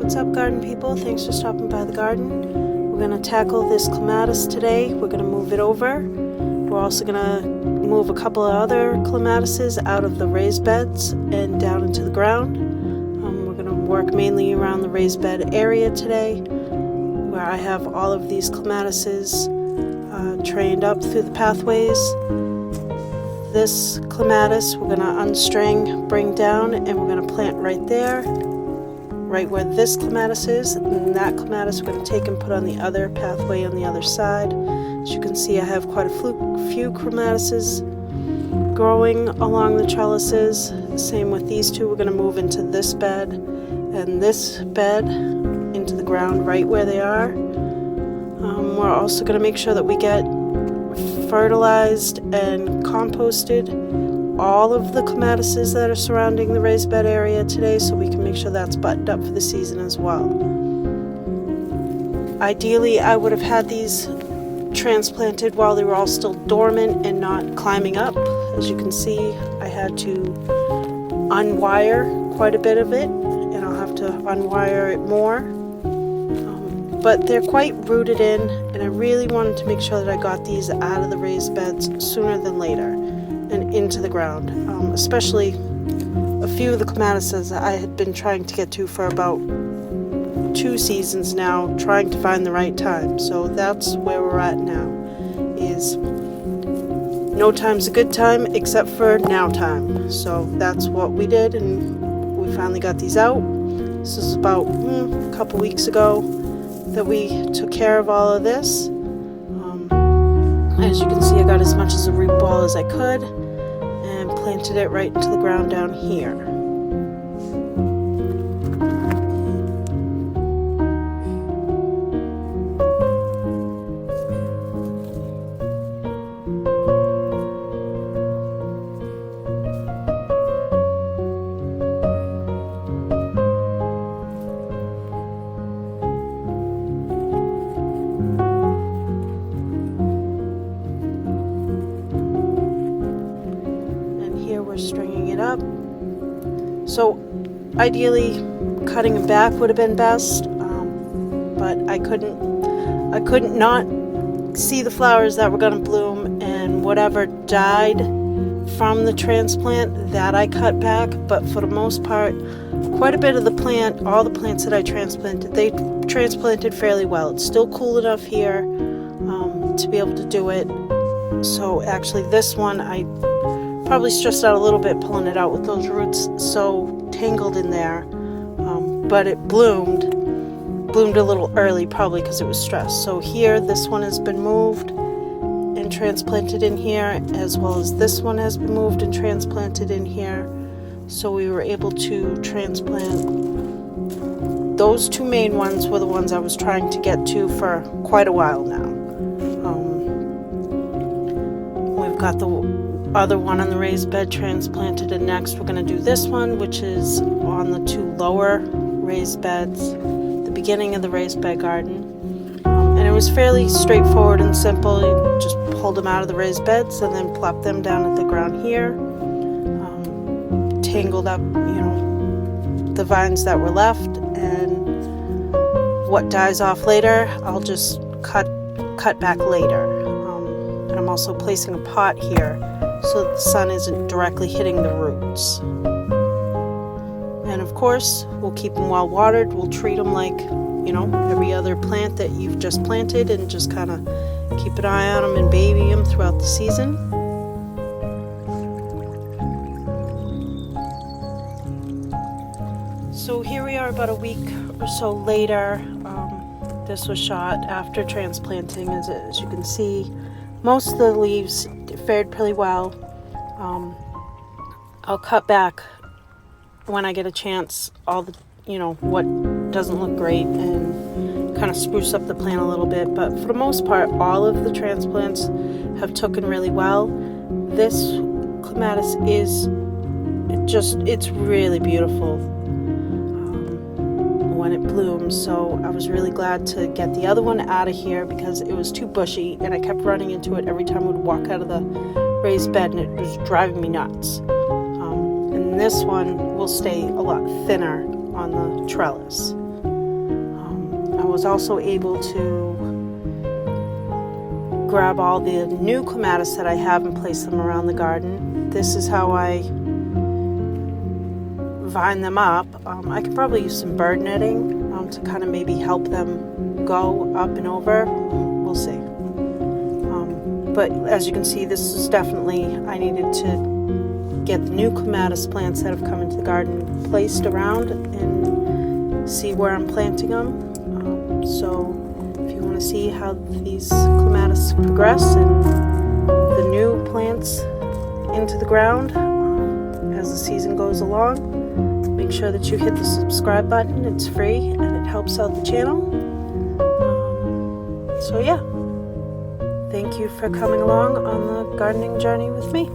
What's up, garden people? Thanks for stopping by the garden. We're going to tackle this clematis today. We're going to move it over. We're also going to move a couple of other clematises out of the raised beds and down into the ground. We're going to work mainly around the raised bed area today, where I have all of these clematises trained up through the pathways. This clematis we're going to unstring, bring down, and we're going to plant right there, right where this clematis is. And that clematis we're going to take and put on the other pathway on the other side. As you can see, I have quite a few clematises growing along the trellises. Same with these two. We're going to move into this bed and this bed into the ground right where they are. We're also going to make sure that we get fertilized and composted all of the clematises that are surrounding the raised bed area today, so we can make sure that's buttoned up for the season as well. Ideally, I would have had these transplanted while they were all still dormant and not climbing up. As you can see, I had to unwire quite a bit of it, and I'll have to unwire it more. But they're quite rooted in, and I really wanted to make sure that I got these out of the raised beds sooner than later and into the ground. Especially a few of the clematises I had been trying to get to for about 2 seasons now, trying to find the right time. So that's where we're at now, is no time's a good time except for now time. So that's what we did, and we finally got these out. This is about a couple weeks ago that we took care of all of this. As you can see, I got as much as a root ball as I could and planted it right into the ground down here. Stringing it up. So ideally cutting it back would have been best, but I couldn't not see the flowers that were going to bloom, and whatever died from the transplant that I cut back. But for the most part, quite a bit of the plant, all the plants that I transplanted, they transplanted fairly well. It's still cool enough here to be able to do it. So actually this one I probably stressed out a little bit pulling it out with those roots so tangled in there, but it bloomed a little early, probably because it was stressed. So here, this one has been moved and transplanted in here, as well as this one has been moved and transplanted in here. So we were able to transplant those 2 main ones were the ones I was trying to get to for quite a while now. We've got the other one on the raised bed transplanted, and next we're going to do this one, which is on the 2 lower raised beds, the beginning of the raised bed garden. And it was fairly straightforward and simple. You just pulled them out of the raised beds and then plopped them down at the ground here, tangled up, the vines that were left, and what dies off later, I'll just cut back later. And I'm also placing a pot here so that the sun isn't directly hitting the roots. And of course, we'll keep them well watered. We'll treat them like, every other plant that you've just planted, and just kind of keep an eye on them and baby them throughout the season. So here we are about a week or so later. This was shot after transplanting. As you can see, most of the leaves fared pretty well. I'll cut back when I get a chance all the, what doesn't look great, and kind of spruce up the plant a little bit. But for the most part, all of the transplants have taken really well. This clematis it's really beautiful when it blooms. So I was really glad to get the other one out of here because it was too bushy, and I kept running into it every time I would walk out of the raised bed, and it was driving me nuts. And this one will stay a lot thinner on the trellis. I was also able to grab all the new clematis that I have and place them around the garden. This is how I vine them up. I could probably use some bird netting to kind of maybe help them go up and over. We'll see. But as you can see, this is definitely, I needed to get the new clematis plants that have come into the garden placed around and see where I'm planting them. So if you want to see how these clematis progress and the new plants into the ground as the season goes along, make sure that you hit the subscribe button. It's free and it helps out the channel. So yeah, thank you for coming along on the gardening journey with me.